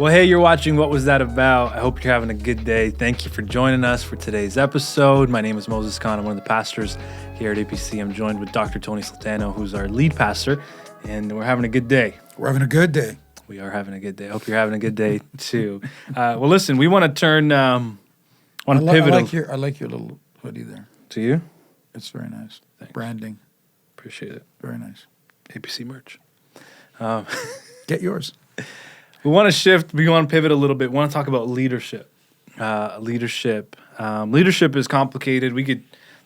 Well, hey, you're watching What Was That About? I hope you're having a good day. Thank you for joining us for today's episode. My name is Moses Khan. I'm one of the pastors here at APC. I'm joined with Dr. Tony Sultano, who's our lead pastor, and we're having a good day. We're having a good day. We are having a good day. I hope you're having a good day, too. Well, listen, we want to turn, pivot. I like your little hoodie there. To you? It's very nice. Thanks. Branding. Appreciate it. Very nice. APC merch. Get yours. We want to shift. We want to pivot a little bit. We want to talk about leadership. Leadership is complicated.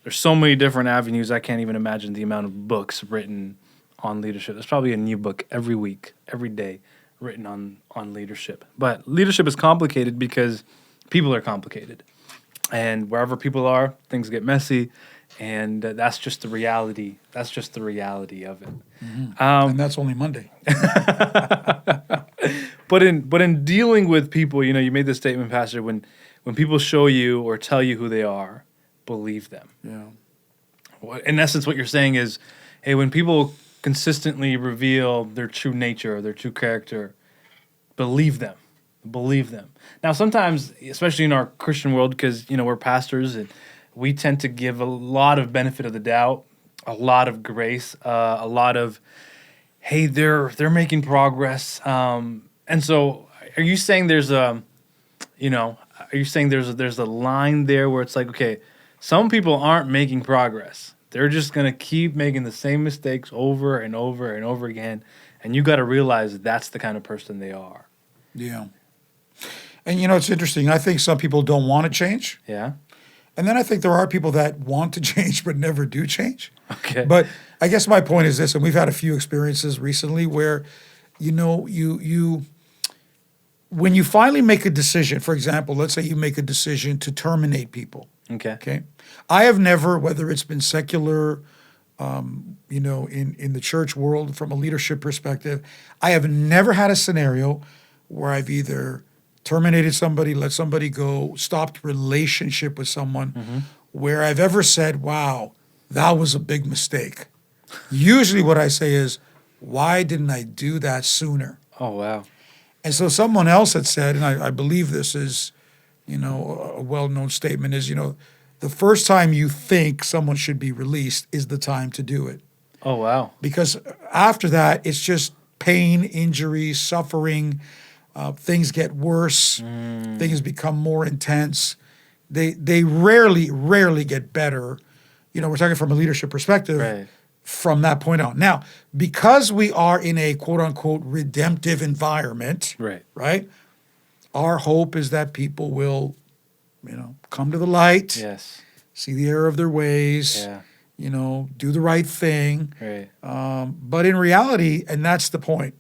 There's so many different avenues. I can't even imagine the amount of books written on leadership. There's probably a new book every week, every day, written on leadership. But leadership is complicated because people are complicated. And wherever people are, things get messy. And that's just the reality. That's just the reality of it. Mm-hmm. And that's only Monday. But in dealing with people, you made this statement, Pastor, when people show you or tell you who they are, believe them. Yeah. In essence, what you're saying is, hey, when people consistently reveal their true nature, their true character, believe them. Believe them. Now, sometimes, especially in our Christian world, because, we're pastors, and we tend to give a lot of benefit of the doubt, a lot of grace, a lot of, hey, they're making progress. And so are you saying there's a line there where it's like, okay, some people aren't making progress. They're just going to keep making the same mistakes over and over and over again. And you got to realize that's the kind of person they are. Yeah. And it's interesting. I think some people don't want to change. Yeah. And then I think there are people that want to change but never do change. Okay. But I guess my point is this, and we've had a few experiences recently where, when you finally make a decision, for example, let's say you make a decision to terminate people. Okay. I have never, whether it's been secular, in the church world from a leadership perspective, I have never had a scenario where I've either terminated somebody, let somebody go, stopped relationship with someone, where I've ever said, wow, that was a big mistake. Usually what I say is, why didn't I do that sooner? Oh, wow. And so someone else had said, and I believe this is, a well-known statement is, the first time you think someone should be released is the time to do it. Oh, wow. Because after that, it's just pain, injury, suffering. Things get worse. Things become more intense. They rarely get better. We're talking from a leadership perspective. Right. From that point on. Now, because we are in a quote-unquote redemptive environment, right? Our hope is that people will, come to the light, Yes. see the error of their ways, do the right thing. Right. But in reality, and that's the point,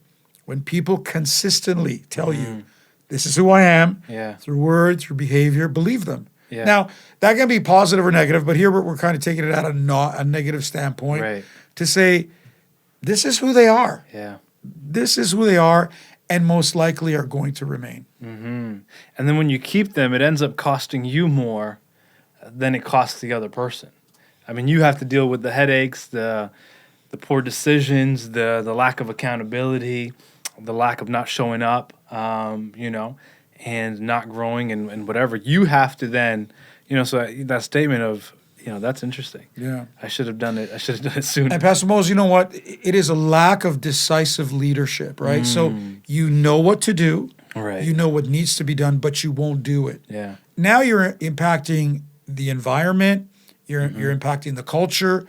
when people consistently tell you, this is who I am, through word, through behavior, believe them. Yeah. Now, that can be positive or negative, but here we're kind of taking it out of a negative standpoint to say, this is who they are. Yeah. This is who they are, and most likely are going to remain. Mm-hmm. And then when you keep them, it ends up costing you more than it costs the other person. I mean, you have to deal with the headaches, the poor decisions, the lack of accountability, the lack of not showing up, and not growing and whatever. You have to then, so that statement of, that's interesting. Yeah. I should have done it. I should have done it sooner. And Pastor Moses, you know what? It is a lack of decisive leadership, right? So you know what to do. Right. You know what needs to be done, but you won't do it. Yeah. Now you're impacting the environment. You're impacting the culture.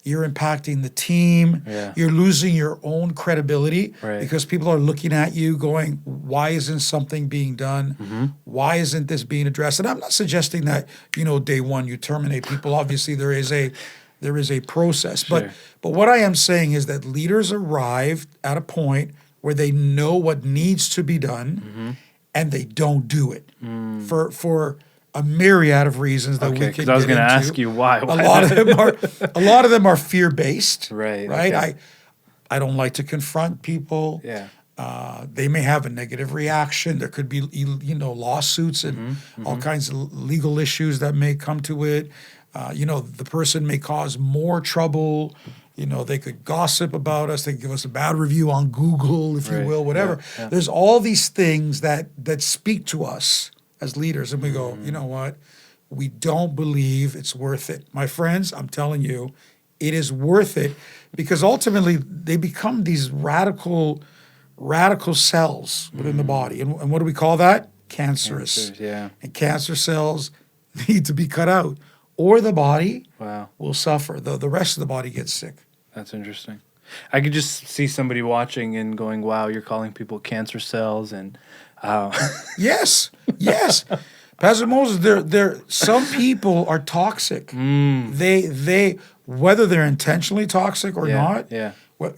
You're impacting the team. Yeah. You're losing your own credibility Right. because people are looking at you going, why isn't something being done? Why isn't this being addressed? And I'm not suggesting that, day one you terminate people. Obviously, there is a process. Sure. But what I am saying is that leaders arrive at a point where they know what needs to be done and they don't do it for a myriad of reasons that we can get into. I was going to ask you why. A lot of them are fear-based. Right. Right. Okay. I don't like to confront people. Yeah. They may have a negative reaction. There could be lawsuits and all kinds of legal issues that may come to it. The person may cause more trouble You know, they could gossip about us. They could give us a bad review on Google, if you Right. will, whatever. Yeah. There's all these things that speak to us as leaders, and we go, you know what? We don't believe it's worth it. My friends, I'm telling you, it is worth it, because ultimately they become these radical cells within the body. And what do we call that? Cancerous. Cancers, yeah. And cancer cells need to be cut out, or the body Wow. will suffer. The rest of the body gets sick. That's interesting. I could just see somebody watching and going, "Wow, you're calling people cancer cells," and Yes, yes. Pastor Moses, there some people are toxic. They whether they're intentionally toxic or yeah, not. yeah, What,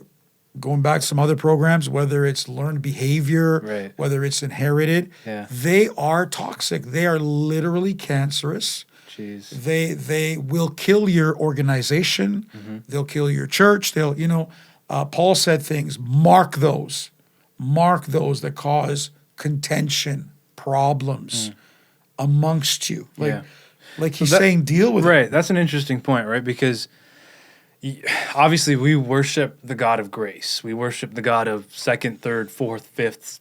going back to some other programs, whether it's learned behavior, Right. whether it's inherited, Yeah. they are toxic. They are literally cancerous. jeez, They will kill your organization. They'll kill your church. They'll, Paul said things, mark those that cause contention, problems amongst you. Like he's that- saying, deal with it. right. That's an interesting point, right? Because obviously we worship the God of grace. We worship the God of second, third, fourth, fifth,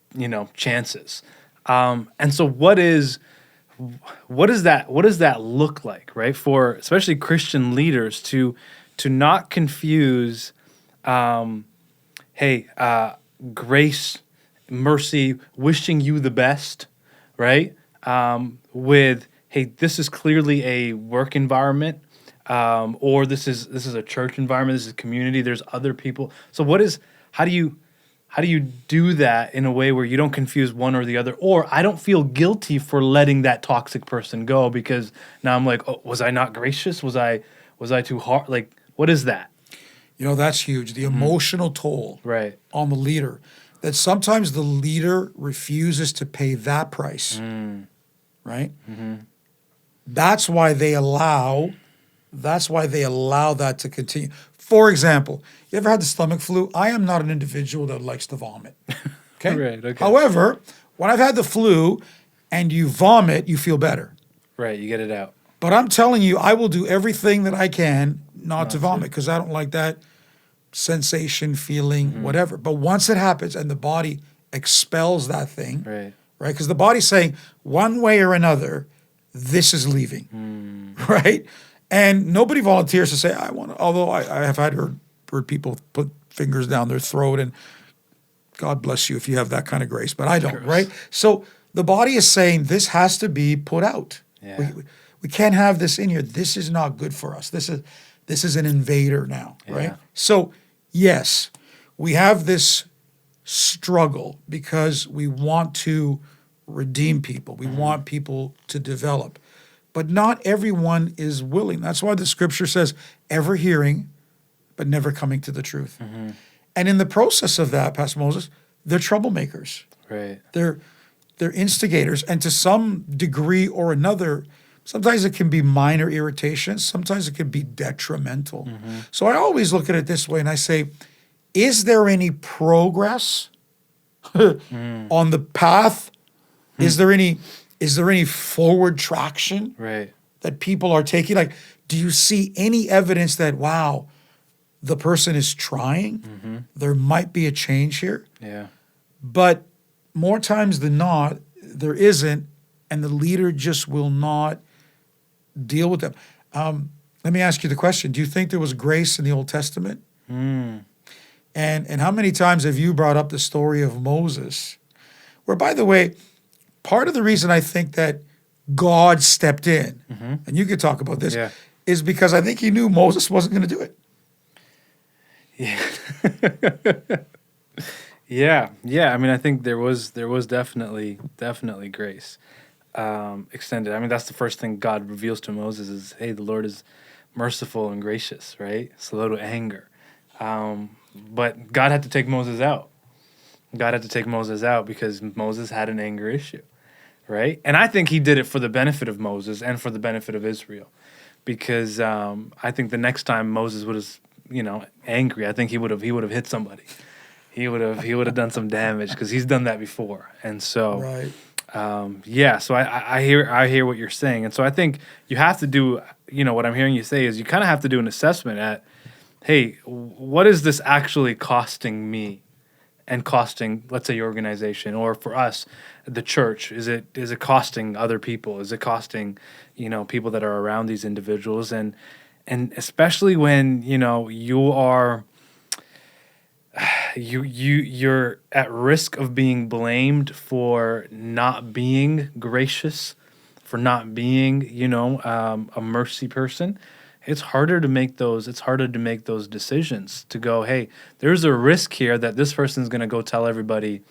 chances. And so what does that look like, right? For especially Christian leaders to not confuse, grace, mercy, wishing you the best, right? With, hey, this is clearly a work environment, or this is a church environment. This is a community. There's other people. So how do you do that in a way where you don't confuse one or the other? Or I don't feel guilty for letting that toxic person go, because now I'm like, oh, was I not gracious? Was I too hard? Like, what is that? That's huge. The emotional toll Right. on the leader, that sometimes the leader refuses to pay that price, right? That's why they allow that to continue. For example, you ever had the stomach flu? I am not an individual that likes to vomit. Okay? Right, okay. However, when I've had the flu and you vomit, you feel better. Right. You get it out. But I'm telling you, I will do everything that I can not to vomit, because I don't like that sensation, feeling, whatever. But once it happens and the body expels that thing, Right. right? Because the body's saying, one way or another, this is leaving, right? And nobody volunteers to say, I want to, although I have heard people put fingers down their throat, and God bless you if you have that kind of grace, but I don't, Gross. right? So the body is saying, this has to be put out. Yeah. We can't have this in here. This is not good for us. This is an invader now, right? Yeah. So yes, we have this struggle because we want to redeem people. We want people to develop. But not everyone is willing. That's why the scripture says, ever hearing, but never coming to the truth. And in the process of that, Pastor Moses, they're troublemakers. Right. They're instigators. And to some degree or another, sometimes it can be minor irritation. Sometimes it can be detrimental. So I always look at it this way, and I say, is there any progress on the path? Is there any forward traction Right. that people are taking? Like, do you see any evidence that, wow, the person is trying? There might be a change here. Yeah. But more times than not, there isn't, and the leader just will not deal with them. Let me ask you the question. Do you think there was grace in the Old Testament? And how many times have you brought up the story of Moses? Where, by the way, part of the reason I think that God stepped in, and you could talk about this, Yeah. is because I think he knew Moses wasn't going to do it. Yeah. Yeah. I mean, I think there was definitely grace extended. I mean, that's the first thing God reveals to Moses is, hey, the Lord is merciful and gracious, right? Slow to anger. But God had to take Moses out. God had to take Moses out because Moses had an anger issue, right? And I think he did it for the benefit of Moses and for the benefit of Israel, because I think the next time Moses was, angry, I think he would have hit somebody. He would have done some damage, because he's done that before. And so, Right. So I hear what you're saying, and so I think you have to do, what I'm hearing you say is you kind of have to do an assessment at, hey, what is this actually costing me and costing, let's say, your organization, or for us, the church? Is it costing other people? Is it costing, people that are around these individuals? And especially when, you are you're at risk of being blamed for not being gracious, for not being, a mercy person. It's harder to make those decisions, to go, hey, there's a risk here that this person's going to go tell everybody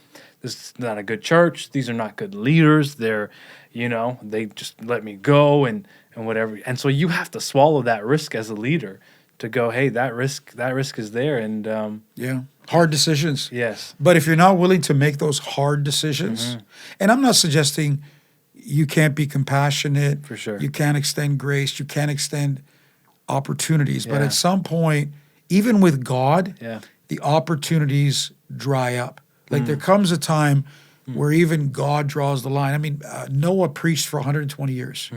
this is not a good church, these are not good leaders, they're, they just let me go and whatever. And so you have to swallow that risk as a leader, to go, hey, that risk is there. And hard decisions. Yes. But if you're not willing to make those hard decisions, and I'm not suggesting you can't be compassionate, for sure, you can't extend grace, you can't extend opportunities, but at some point, even with God, the opportunities dry up. Like there comes a time where even God draws the line. I mean, Noah preached for 120 years,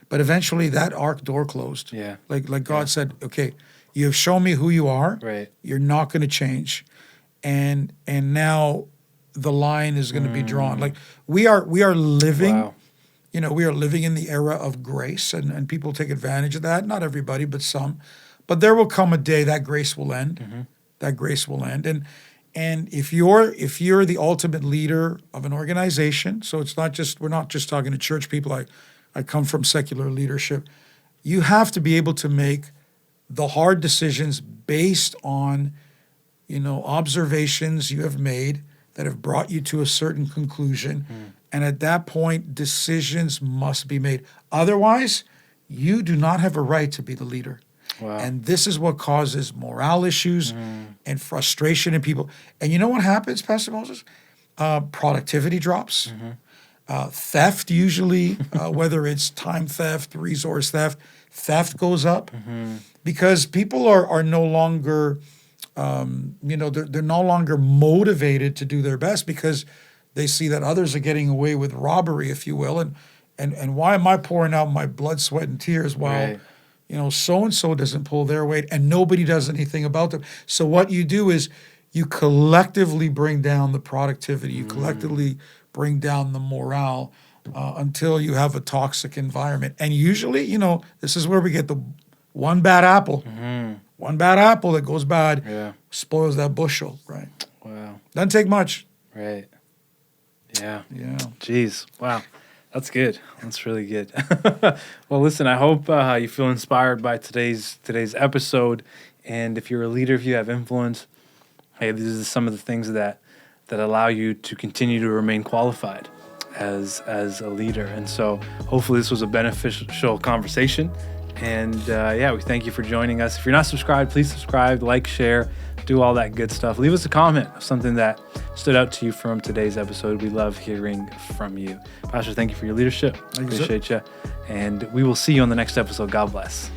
but eventually that ark door closed. Yeah. Like God said, okay, you have shown me who you are. Right. You're not going to change. And now the line is going to be drawn. Like we are living, wow, we are living in the era of grace, and people take advantage of that. Not everybody, but some. But there will come a day that grace will end. That grace will end. And if you're the ultimate leader of an organization, so we're not just talking to church people. I come from secular leadership. You have to be able to make the hard decisions based on, observations you have made that have brought you to a certain conclusion. And at that point, decisions must be made. Otherwise, you do not have a right to be the leader. Wow. And this is what causes morale issues and frustration in people. And you know what happens, Pastor Moses? Productivity drops. Theft usually, whether it's time theft, resource theft goes up because people are no longer, they're no longer motivated to do their best because they see that others are getting away with robbery, if you will. And why am I pouring out my blood, sweat, and tears while, so-and-so doesn't pull their weight and nobody does anything about them? So what you do is you collectively bring down the productivity. You collectively bring down the morale until you have a toxic environment. And usually, this is where we get the one bad apple. One bad apple that goes bad spoils that bushel, right? Wow. Doesn't take much. Right. Yeah. Yeah. Jeez. Wow. That's good. That's really good. Well, listen, I hope you feel inspired by today's episode. And if you're a leader, if you have influence, hey, these are some of the things that allow you to continue to remain qualified as a leader. And so hopefully this was a beneficial conversation. And we thank you for joining us. If you're not subscribed, please subscribe, like, share, do all that good stuff. Leave us a comment of something that stood out to you from today's episode. We love hearing from you. Pastor, thank you for your leadership. Appreciate you. And we will see you on the next episode. God bless.